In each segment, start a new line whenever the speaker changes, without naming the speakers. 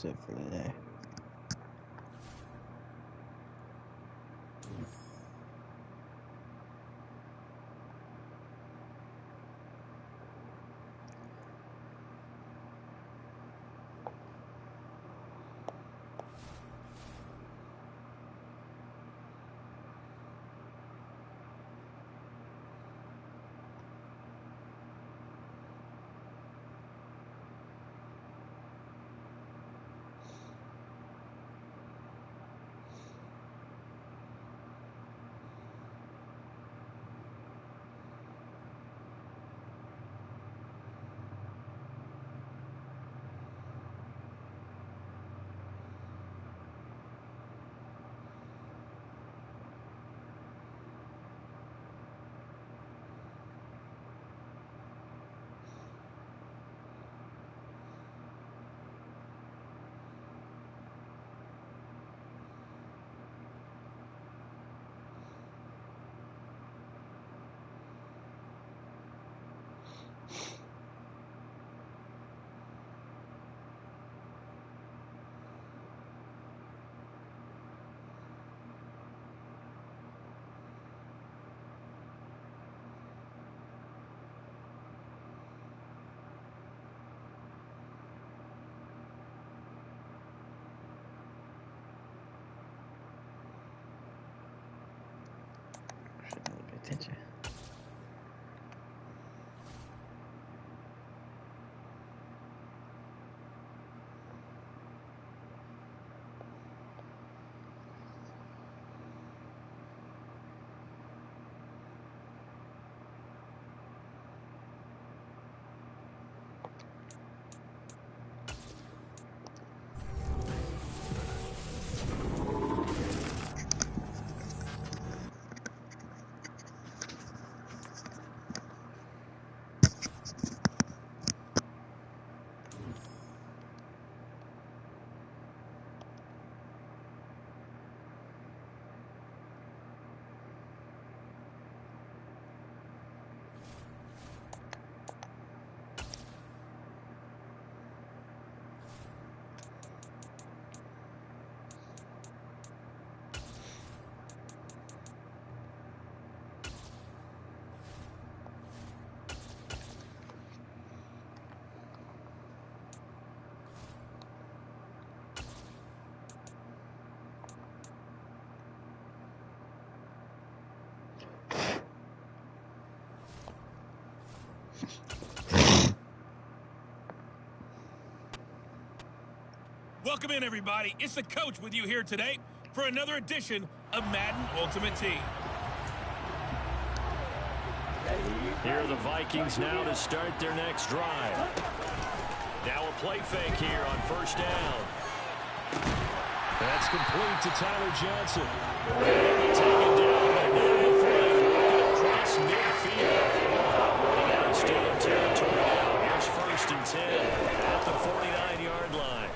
that's it for today. Pay attention.
Welcome in, everybody. It's the coach with you here today for another edition of Madden Ultimate Team.
Here are the Vikings now to start their next drive. Now a play fake here on first down. That's complete to Tyler Johnson. Taken down by across midfield. Operating out of Steeler territory now. Here's first and 10 at the 49-yard line.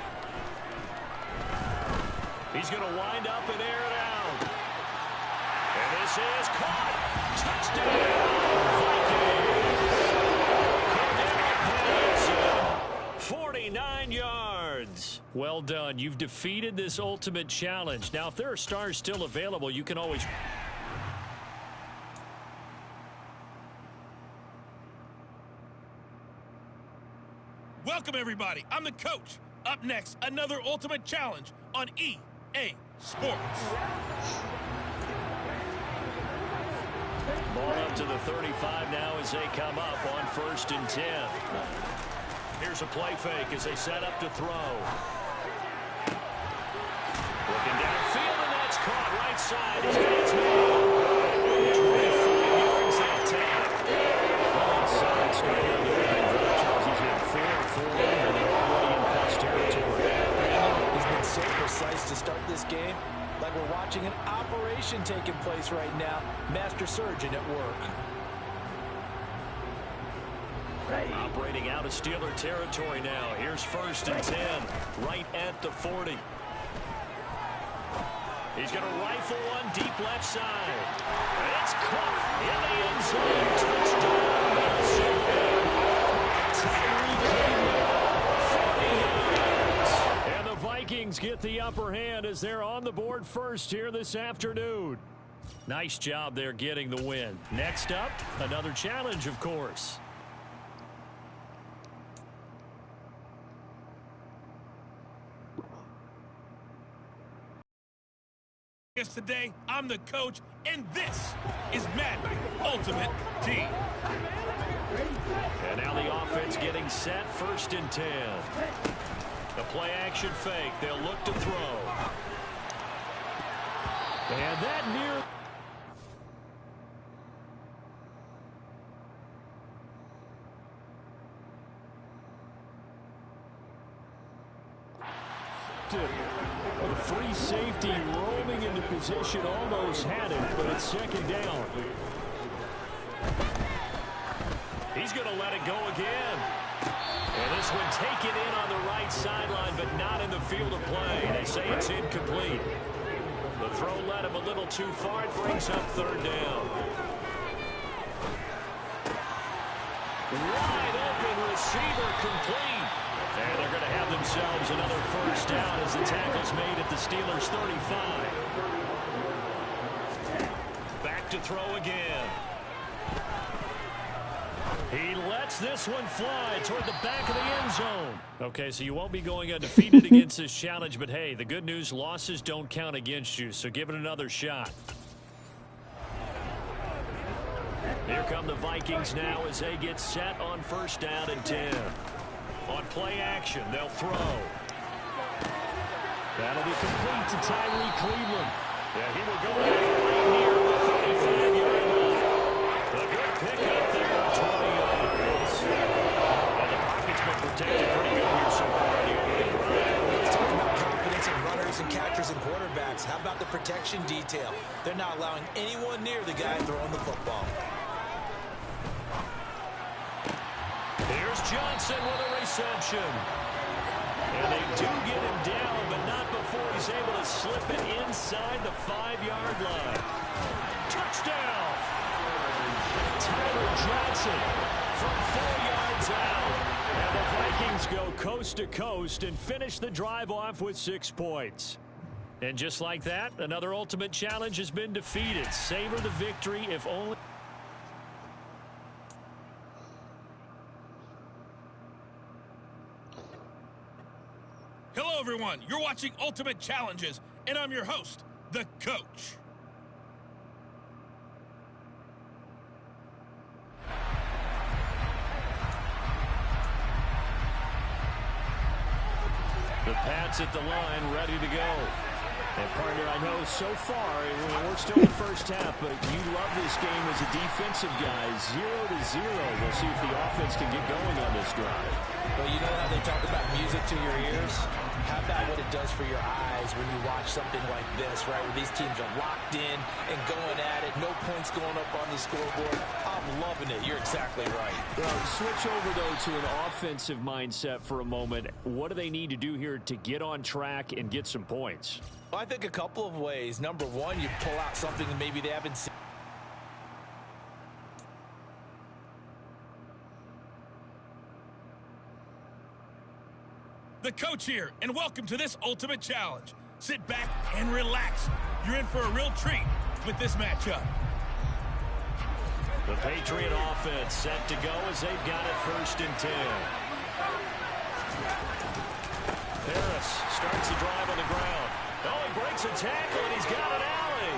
He's going to wind up and air it out. And this is caught. Touchdown, Vikings. 49 yards. Well done. You've defeated this ultimate challenge. Now, if there are stars still available, you can always...
Welcome, everybody. I'm the coach. Up next, another ultimate challenge on EA Sports.
Ball up to the 35 now as they come up on first and 10. Here's a play fake as they set up to throw. Looking downfield, and that's caught right side. He's got his man. 25 yards that time. Right side, straight on the line. He's got 4-4, and they're already in plus territory.
He's been so precise to start this game, like we're watching an operation taking place right now. Master surgeon at work.
Operating out of Steeler territory now. Here's first and 10, right at the 40. He's going to rifle one deep left side. And it's caught in the end zone. Touchdown. 40 yards. And the Vikings get the upper hand as they're on the board first here this afternoon. Nice job there getting the win. Next up, another challenge, of course.
Today, I'm the coach, and this is Madden Ultimate Team.
And now the offense getting set, 1st and 10. The play action fake. They'll look to throw. And that near. The free safety roaming into position, almost had it, but it's 2nd down. He's going to let it go again. And this one taken in on the right sideline, but not in the field of play. They say it's incomplete. The throw led him a little too far. It brings up 3rd down. Wide open receiver complete. And they're going to have themselves another 1st down as the tackle's made at the Steelers' 35. Back to throw again. He lets this one fly toward the back of the end zone. Okay, so you won't be going undefeated against this challenge, but hey, the good news, losses don't count against you, so give it another shot. Here come the Vikings now as they get set on 1st down and 10. On play action, they'll throw. That'll be complete to Tyree Cleveland. Yeah, he will go right near the 35-yard line. A good pickup there, 20 yards. And the pocket's been protected pretty good here so far in the opening drive.
Let's talk about confidence in runners and catchers and quarterbacks. How about the protection detail? They're not allowing anyone near the guy throwing the football.
Here's Johnson with a reception. And they do get him down, but not before he's able to slip it inside the 5-yard line. Touchdown! Tyler Johnson from 4 yards out. And the Vikings go coast to coast and finish the drive off with 6 points. And just like that, another ultimate challenge has been defeated. Savor the victory if only...
Hello, everyone. You're watching Ultimate Challenges, and I'm your host, the Coach.
The Pats at the line, ready to go. And, partner, I know so far, we're still in the first half, but you love this game as a defensive guy. 0-0. We'll see if the offense can get going on this drive.
Well, you know how they talk about music to your ears? How about what it does for your eyes when you watch something like this, right, where these teams are locked in and going at it, no points going up on the scoreboard. I'm loving it. You're exactly right.
Well, switch over, though, to an offensive mindset for a moment. What do they need to do here to get on track and get some points?
Well, I think a couple of ways. Number one, you pull out something that maybe they haven't seen.
The Coach here, and welcome to this Ultimate Challenge. Sit back and relax. You're in for a real treat with this matchup.
The Patriot offense set to go as they've got it 1st and 10. Harris starts the drive on the ground. Oh, he breaks a tackle, and he's got an alley.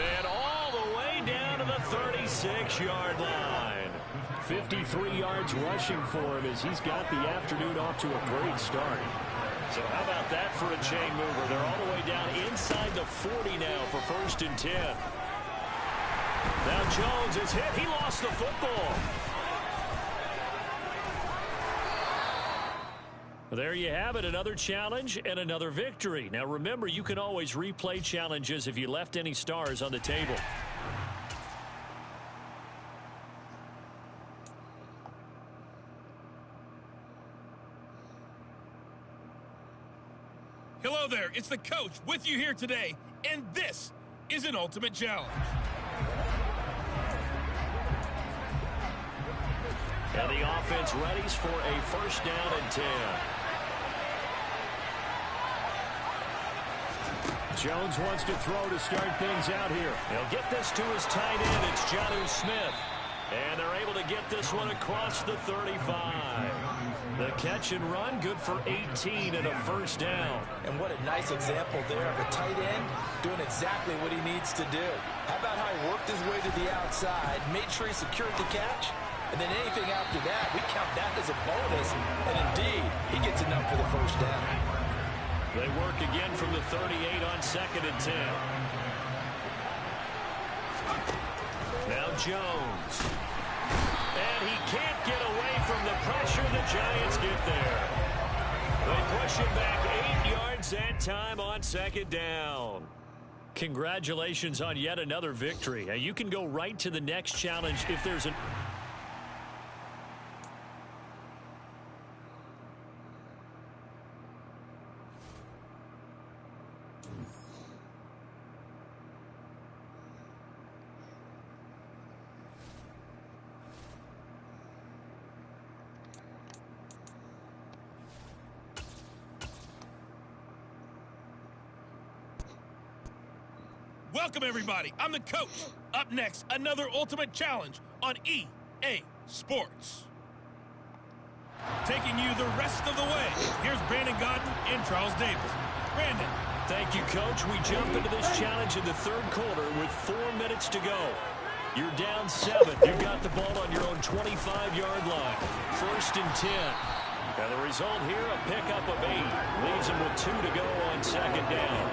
And all the way down to the 36-yard line. 53 yards rushing for him as he's got the afternoon off to a great start. So how about that for a chain mover? They're all the way down inside the 40 now for 1st and 10. Now Jones is hit. He lost the football. There you have it, another challenge and another victory. Now remember, you can always replay challenges if you left any stars on the table.
Hello there, it's the Coach with you here today, and this is an Ultimate Challenge.
And the offense readies for a first down and 10. Jones wants to throw to start things out here. He'll get this to his tight end. It's Jonnu Smith. And they're able to get this one across the 35. The catch and run, good for 18 and a first down.
And what a nice example there of a tight end doing exactly what he needs to do. How about how he worked his way to the outside, made sure he secured the catch, and then anything after that, we count that as a bonus. And indeed, he gets enough for the first down.
They work again from the 38 on 2nd and 10. Now Jones. And he can't get away from the pressure. The Giants get there. They push him back 8 yards that time on 2nd down. Congratulations on yet another victory. Now you can go right to the next challenge if there's an...
Welcome, everybody. I'm the coach. Up next, another ultimate challenge on EA Sports. Taking you the rest of the way, here's Brandon Godden and Charles Davis. Brandon.
Thank you, Coach. We jump into this challenge in the 3rd quarter with 4 minutes to go. You're down 7. You've got the ball on your own 25-yard line. 1st and 10. And the result here, a pickup of 8. Leaves him with 2 to go on 2nd down.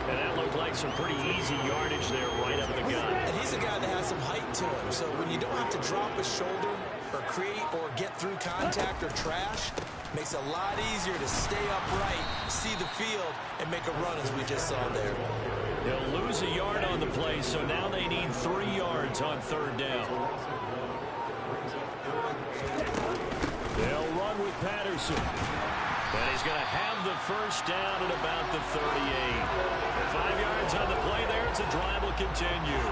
And that looked like some pretty easy yardage there right up the gut.
And he's a guy that has some height to him. So when you don't have to drop a shoulder or create or get through contact or trash, makes it a lot easier to stay upright, see the field, and make a run as we just saw there.
They'll lose a yard on the play, so now they need 3 yards on 3rd down. They'll run with Patterson. And he's going to have the first down at about the 38. 5 yards on the play there as the drive will continue.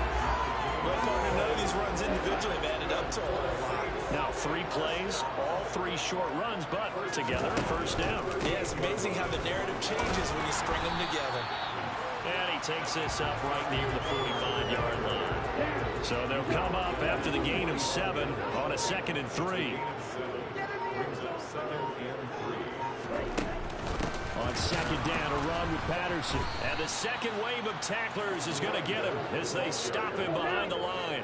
Well, partner, none of these runs individually added up to a lot.
Now 3 plays, all 3 short runs, but together a first down.
Yeah, it's amazing how the narrative changes when you string them together.
And he takes this up right near the 45-yard line. So they'll come up after the gain of 7 on a 2nd and 3. On 2nd down, a run with Patterson. And the second wave of tacklers is going to get him as they stop him behind the line.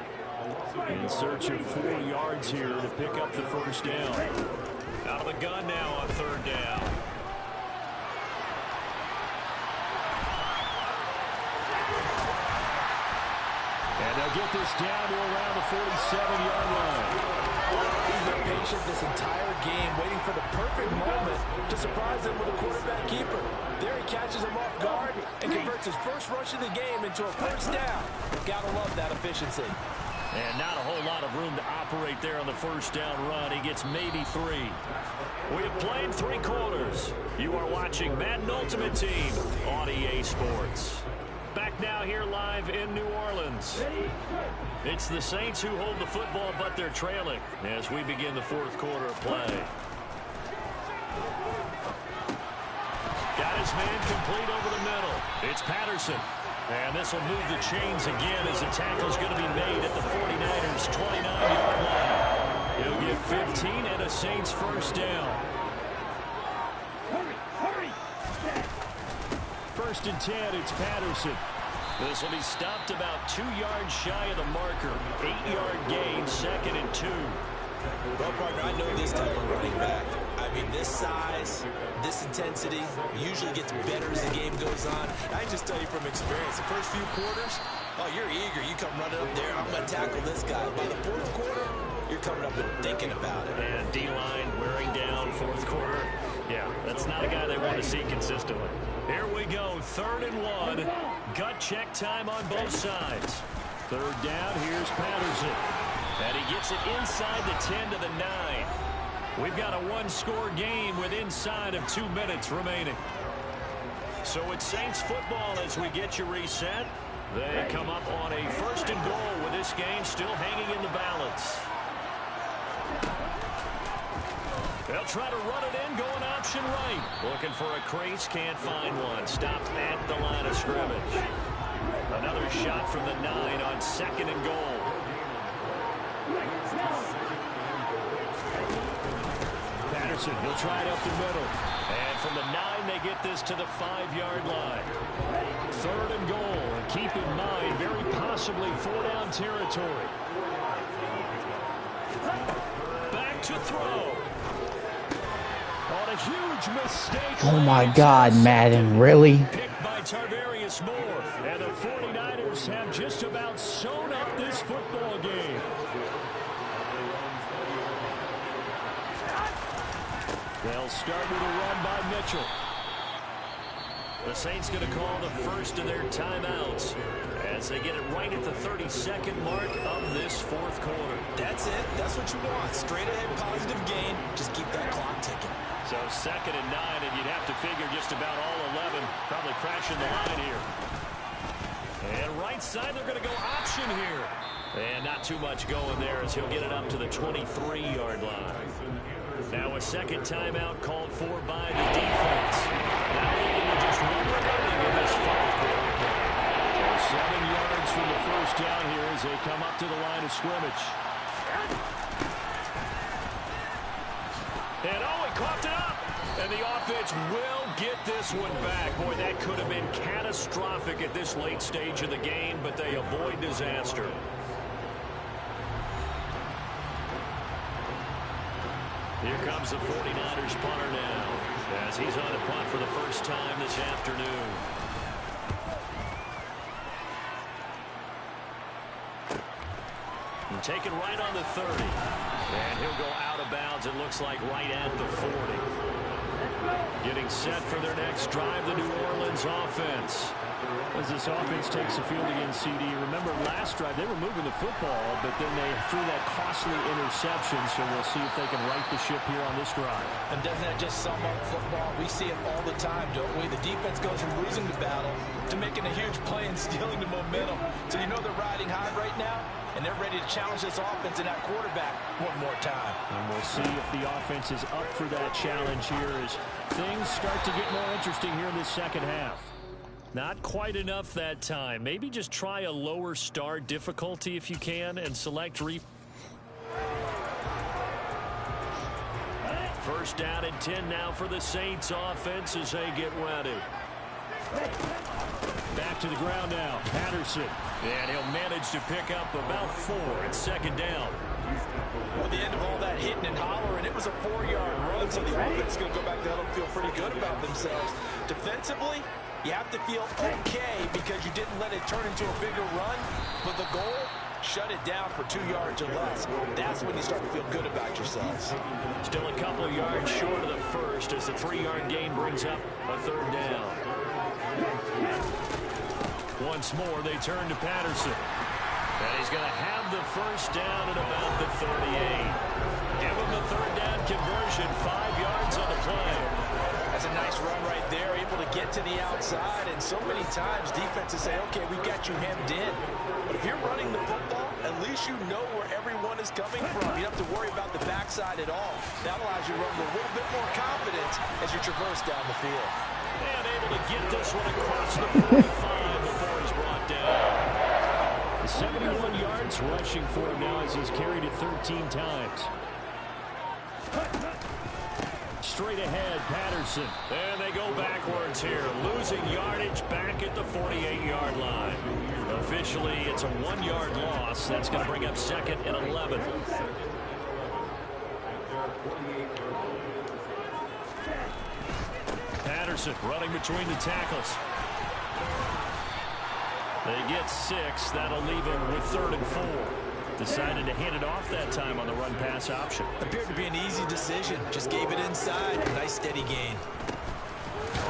In search of 4 yards here to pick up the first down. Out of the gun now on 3rd down. And they'll get this down to around the 47-yard line.
He's been patient this entire game, waiting for the perfect moment to surprise them with a quarterback keeper. There he catches him off guard and converts his first rush of the game into a first down. Gotta love that efficiency.
And not a whole lot of room to operate there on the first down run. He gets maybe 3. We have played 3 quarters. You are watching Madden Ultimate Team on EA Sports. Back now here live in New Orleans. It's the Saints who hold the football, but they're trailing as we begin the 4th quarter of play. Got his man complete over the middle. It's Patterson. And this will move the chains again as the tackle's going to be made at the 49ers' 29-yard line. He'll get 15 and a Saints first down. 1st and 10, it's Patterson. This will be stopped about 2 yards shy of the marker. 8-yard gain, 2nd and 2.
Well, partner, I know this type of running back. I mean, this size, this intensity usually gets better as the game goes on. I can just tell you from experience, the first few quarters, oh, you're eager. You come running up there, I'm going to tackle this guy. By the 4th quarter, you're coming up and thinking about it.
And D-line wearing down 4th quarter. Yeah, that's not a guy they want to see consistently. Here we go, 3rd and 1. Gut check time on both sides. 3rd down, here's Patterson. And he gets it inside the 10 to the 9. We've got a 1-score game with inside of 2 minutes remaining. So it's Saints football as we get you reset. They come up on a 1st and goal with this game still hanging in the balance. try to run it in, going option right. Looking for a crease, can't find one. Stopped at the line of scrimmage. Another shot from the 9 on 2nd and goal. Patterson, he'll try it up the middle. And from the 9, they get this to the 5-yard line. 3rd and goal. And keep in mind, very possibly 4-down territory. Back to throw. On a huge mistake.
Oh my God, Madden, really?
Picked by Tarvarius Moore. And the 49ers have just about sewn up this football game. They'll start with a run by Mitchell. The Saints going to call the first of their timeouts as they get it right at the 32nd mark of this 4th quarter.
That's it. That's what you want. Straight ahead positive gain. Just keep that clock ticking.
So 2nd and 9, and you'd have to figure just about all 11 probably crashing the line here. And right side, they're going to go option here. And not too much going there as he'll get it up to the 23-yard line. Now a second timeout called for by the defense. Now able to just run remaining in this 4th quarter. So 7 yards from the first down here as they come up to the line of scrimmage. And oh, he coughed it up. And the offense will get this one back. Boy, that could have been catastrophic at this late stage of the game, but they avoid disaster. Here comes the 49ers punter now as he's on the punt for the first time this afternoon. And taken right on the 30. And he'll go out of bounds, it looks like, right at the 40. Getting set for their next drive, the New Orleans offense. As this offense takes the field against CD, remember last drive they were moving the football, but then they threw that costly interception, so we'll see if they can right the ship here on this drive.
And doesn't that just sum up football? We see it all the time, don't we? The defense goes from losing the battle to making a huge play and stealing the momentum. So you know they're riding high right now, and they're ready to challenge this offense and that quarterback one more time.
And we'll see if the offense is up for that challenge here as things start to get more interesting here in this second half. Not quite enough that time. Maybe just try a lower start difficulty if you can and select First down and 10 now for the Saints offense as they get ready. Back to the ground now. Patterson. And he'll manage to pick up about 4 at 2nd down.
Well, the end of all that hitting and hollering, it was a 4-yard run, so the offense is going to go back to huddle and feel pretty good about themselves. Defensively, you have to feel okay because you didn't let it turn into a bigger run, but the goal, shut it down for 2 yards or less. That's when you start to feel good about yourselves.
Still a couple of yards short of the first as the 3-yard gain brings up a 3rd down. Once more, they turn to Patterson. And he's going to have the first down at about the 38. Give him the 3rd down conversion, 5 yards on the play.
That's a nice run right there, able to get to the outside, and so many times defenses say, okay, we've got you hemmed in. But if you're running the football, at least you know where everyone is coming from. You don't have to worry about the backside at all. That allows you to run with a little bit more confidence as you traverse down the field.
And able to get this one across the 45 before he's brought down. 71 yards rushing for him now as he's carried it 13 times. Straight ahead, Patterson. And they go backwards here. Losing yardage back at the 48-yard line. Officially, it's a 1-yard loss. That's going to bring up 2nd and 11. Patterson running between the tackles. They get 6. That'll leave them with 3rd and 4. Decided to hand it off that time on the run-pass option.
Appeared to be an easy decision. Just gave it inside. Nice steady gain.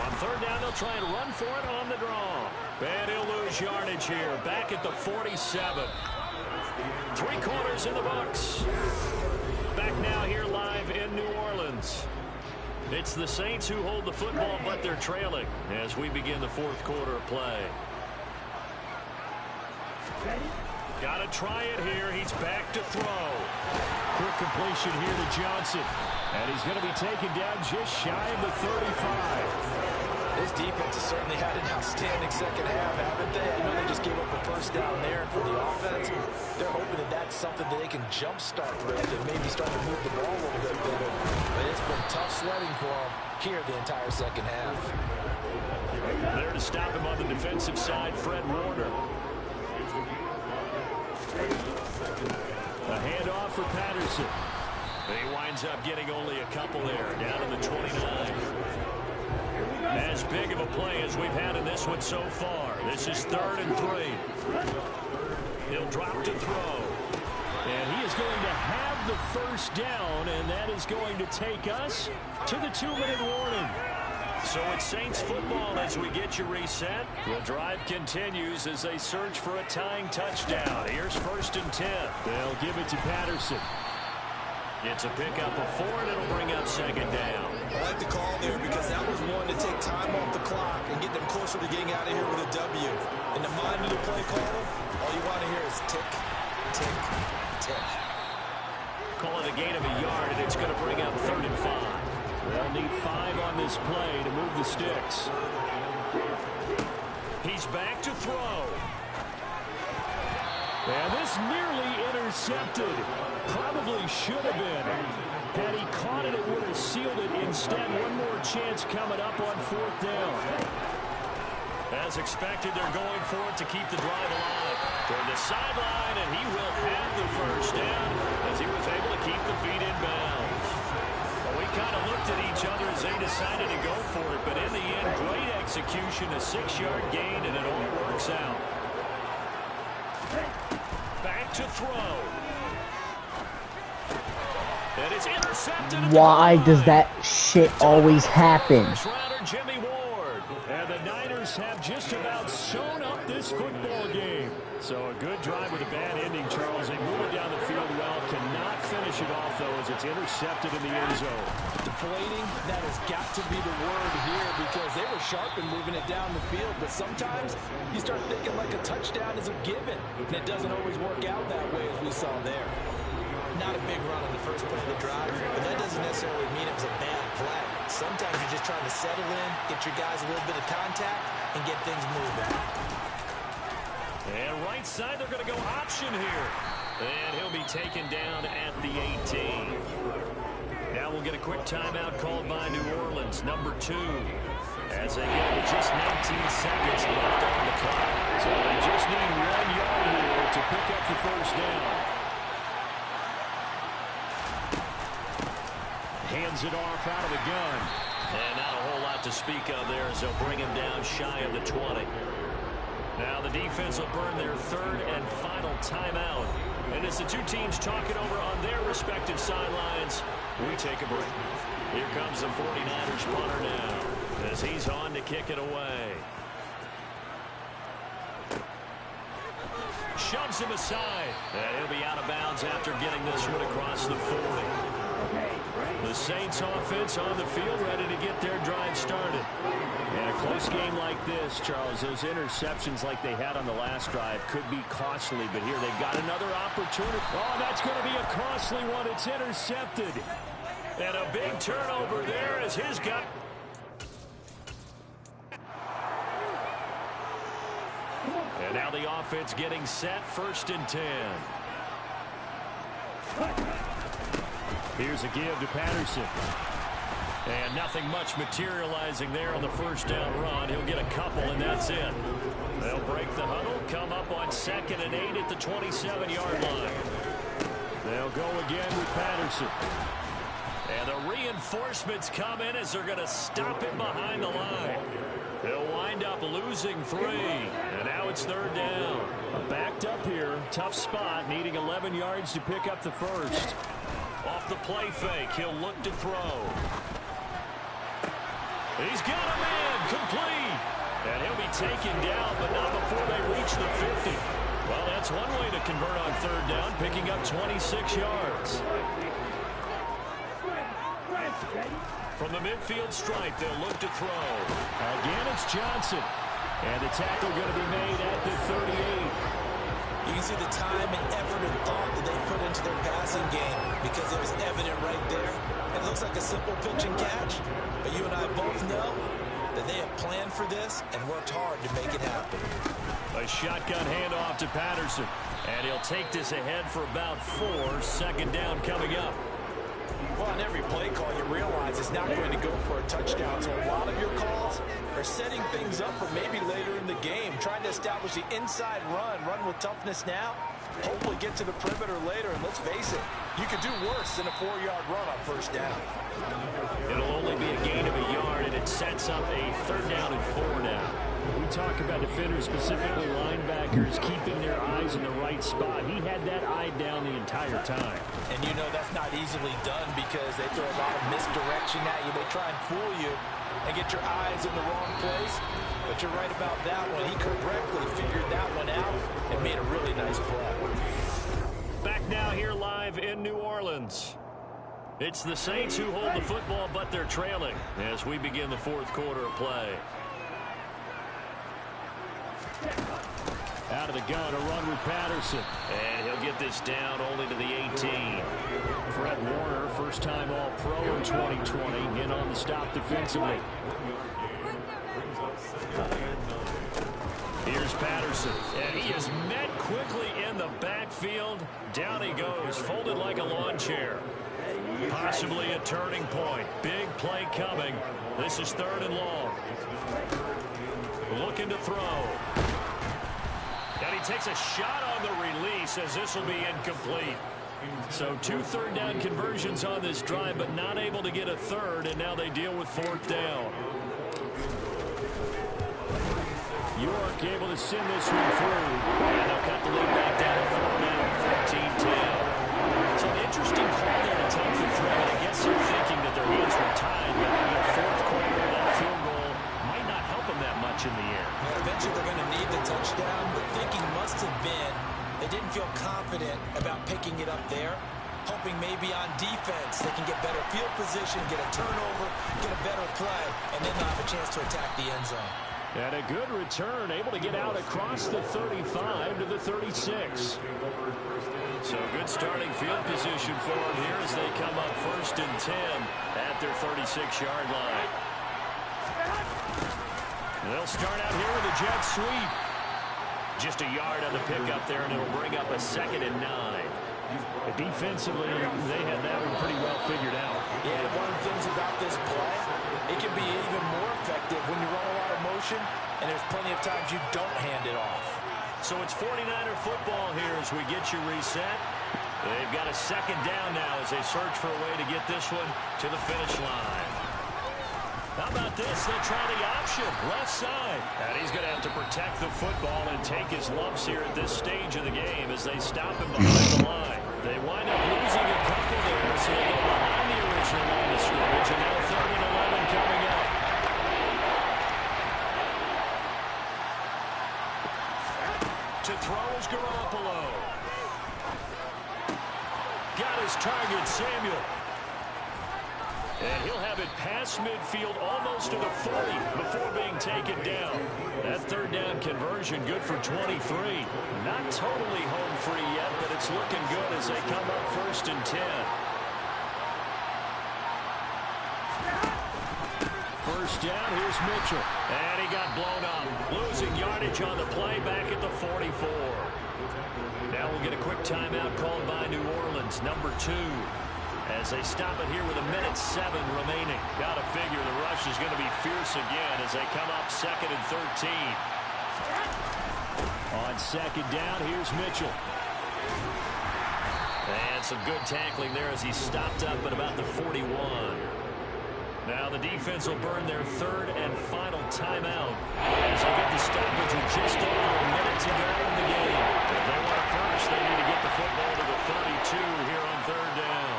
On 3rd down, they'll try and run for it on the draw. And he'll lose yardage here. Back at the 47. 3 quarters in the books. Back now here live in New Orleans. It's the Saints who hold the football, but they're trailing as we begin the 4th quarter of play. Got to try it here. He's back to throw. Quick completion here to Johnson. And he's going to be taken down just shy of the 35.
This defense has certainly had an outstanding second half, haven't they? I know they just gave up a first down there, and for the offense, they're hoping that that's something that they can jumpstart with and maybe start to move the ball a little bit better. But it's been tough sledding for them here the entire second half.
There to stop him on the defensive side, Fred Warner. A handoff for Patterson. He winds up getting only a couple there, down to the 29. As big of a play as we've had in this one so far. This is 3rd and 3. He'll drop to throw. And he is going to have the first down, and that is going to take us to the 2-minute warning. So it's Saints football as we get you reset. The drive continues as they search for a tying touchdown. Here's 1st and 10. They'll give it to Patterson. It's a pickup of 4, and it'll bring up 2nd down.
I like the call there because that was one to take time off the clock and get them closer to getting out of here with a W. In the mind of the play caller, all you want to hear is tick, tick, tick.
Call it a gain of a yard, and it's going to bring up 3rd and 5. They'll need 5 on this play to move the sticks. He's back to throw. And this nearly intercepted. Probably should have been. Had he caught it, it would have sealed it. Instead, one more chance coming up on 4th down. As expected, they're going for it to keep the drive alive. Toward the sideline, and he will have the first down as he was able to keep the feet in bounds. Well, we kind of looked at each other as they decided to go for it, but in the end, great execution, a 6-yard gain, and it all works out. Back to throw. And it's intercepted.
Why does that shit always happen?
Jimmy Ward. And the Niners have just about sewn up this football game. So a good drive with a bad ending, Charles. They move it down the field well. Cannot finish it off, though, as it's intercepted in the end zone.
Deflating, that has got to be the word here because they were sharp in moving it down the field. But sometimes you start thinking like a touchdown is a given. And it doesn't always work out that way as we saw there. Not a big run on the first play of the drive, but that doesn't necessarily mean it was a bad play. Sometimes you're just trying to settle in, get your guys a little bit of contact, and get things moving.
And right side, they're going to go option here. And he'll be taken down at the 18. Now we'll get a quick timeout called by New Orleans, number 2. As they get just 19 seconds left on the clock. So they just need 1 yard here to pick up the first down. Hands it off out of the gun. And not a whole lot to speak of there as they'll bring him down shy of the 20. Now the defense will burn their 3rd and final timeout. And as the two teams talk it over on their respective sidelines, we take a break. Here comes the 49ers punter now as he's on to kick it away. Shoves him aside. And he'll be out of bounds after getting this one across the 40. The Saints offense on the field ready to get their drive started. And a close game like this, Charles, those interceptions like they had on the last drive could be costly, but here they've got another opportunity. Oh, that's going to be a costly one. It's intercepted. And a big turnover there as his got. And now the offense getting set, 1st and 10. Here's a give to Patterson. And nothing much materializing there on the first down run. He'll get a couple, and that's it. They'll break the huddle, come up on 2nd and 8 at the 27-yard line. They'll go again with Patterson. And the reinforcements come in as they're going to stop him behind the line. They'll wind up losing 3. And now it's 3rd down. Backed up here, tough spot, needing 11 yards to pick up the first. Off the play fake, he'll look to throw. He's got a man, complete. And he'll be taken down, but not before they reach the 50. Well, that's one way to convert on 3rd down, picking up 26 yards. From the midfield stripe, they'll look to throw. Again, it's Johnson. And the tackle going to be made at the 38.
You can see the time and effort and thought that they put into their passing game because it was evident right there. It looks like a simple pitch and catch, but you and I both know that they have planned for this and worked hard to make it happen.
A shotgun handoff to Patterson, and he'll take this ahead for about 4. Second down coming up.
Well, on every play call, you realize it's not going to go for a touchdown. So a lot of your calls are setting things up for maybe later in the game, trying to establish the inside run with toughness now, hopefully get to the perimeter later. And let's face it, you could do worse than a 4-yard run on first down.
It'll only be a gain of a yard, and it sets up a 3rd down and 4 now. We talk about defenders, specifically linebackers, keeping their eyes in the right spot. He had that eye down the entire time.
And you know that's not easily done because they throw a lot of misdirection at you. They try and fool you and get your eyes in the wrong place. But you're right about that one. He correctly figured that one out and made a really nice play.
Back now here live in New Orleans. It's the Saints who hold the football, but they're trailing as we begin the 4th quarter of play. Out of the gun, a run with Patterson. And he'll get this down only to the 18. Fred Warner, first-time All-Pro in 2020, in on the stop defensively. Here's Patterson, and he is met quickly in the backfield. Down he goes, folded like a lawn chair. Possibly a turning point. Big play coming. This is 3rd and long. Looking to throw. And he takes a shot on the release as this will be incomplete. So 2 3rd down conversions on this drive, but not able to get a 3rd, and now they deal with 4th down. York able to send this one through. And they'll cut the lead back down to 4 now, 14-10. So an interesting call there to take the throw, and I guess they're thinking that their hands were tied, but in the 4th quarter, that field goal might not help them that much in the air.
Well, eventually they're going to need the touchdown. The thinking must have been they didn't feel confident about picking it up there, hoping maybe on defense they can get better field position, get a turnover, get a better play, and then they'll have a chance to attack the end zone.
And a good return, able to get out across the 35 to the 36. So good starting field position for them here as they come up 1st and 10 at their 36-yard line. They'll start out here with a jet sweep. Just a yard on the pickup there, and it'll bring up a 2nd and 9. Defensively, they had that one pretty well figured out.
Yeah, one of the things about this play, it can be even more effective when you run a lot of motion, and there's plenty of times you don't hand it off.
So it's 49er football here as we get you reset. They've got a 2nd down now as they search for a way to get this one to the finish line. How about this? They'll try the option, left side. And he's going to have to protect the football and take his lumps here at this stage of the game as they stop him behind the line. They wind up losing a couple there, so they go behind the original line of scrimmage, and now 3rd and 11 coming up. To throw is Garoppolo. Got his target, Samuel. And he'll have it past midfield almost to the 40 before being taken down. That 3rd down conversion good for 23. Not totally home free yet, but it's looking good as they come up 1st and 10. First down, here's Mitchell. And he got blown up. Losing yardage on the play back at the 44. Now we'll get a quick timeout called by New Orleans, number 2. As they stop it here with 1:07 remaining. Got to figure the rush is going to be fierce again as they come up 2nd and 13. On 2nd down, here's Mitchell. And some good tackling there as he stopped up at about the 41. Now the defense will burn their 3rd and final timeout as they get the stoppage with just over a minute to go in the game. If they want it first, they need to get the football to the 32 here on 3rd down.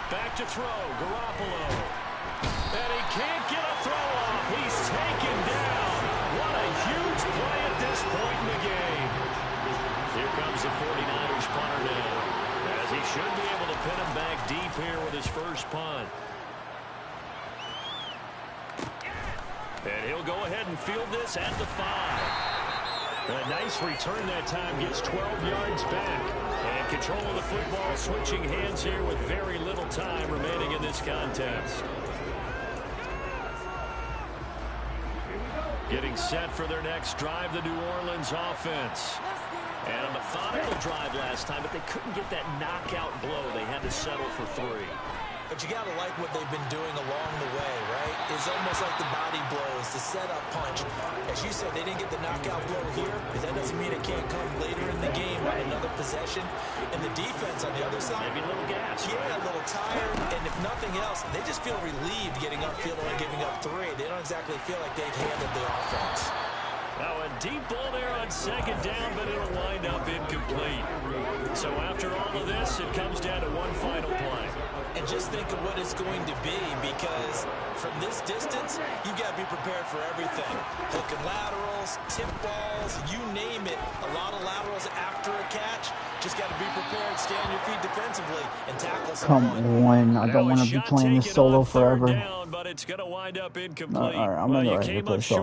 Back to throw, Garoppolo. And he can't get a throw off. He's taken down. What a huge play at this point in the game. Here comes the 49ers punter now, as he should be able to pin him back deep here with his first punt. And he'll go ahead and field this at the 5. A nice return that time, gets 12 yards back. And control of the football switching hands here with very little time remaining in this contest. Getting set for their next drive, the New Orleans offense. And a methodical drive last time, but they couldn't get that knockout blow. They had to settle for 3.
But you got to like what they've been doing along the way, right? It's almost like the body blows, the setup punch. As you said, they didn't get the knockout blow here, but that doesn't mean it can't come later in the game on another possession. And the defense on the other side,
maybe a little gas.
Yeah, right? A little tired. And if nothing else, they just feel relieved getting upfield and giving up 3. They don't exactly feel like they've handled the offense.
Now a deep ball there on second down, but it'll wind up incomplete. So after all of this, it comes down to one final play.
And just think of what it's going to be, because from this distance, you've got to be prepared for everything. Hook and laterals, tip balls, you name it. A lot of laterals after a catch. Just got to be prepared, stay on your feet defensively, and tackle someone.
Come on, I don't want to be playing this solo forever.
Down, but it's going to wind up incomplete.
All right, I'm going to go ahead and play solo.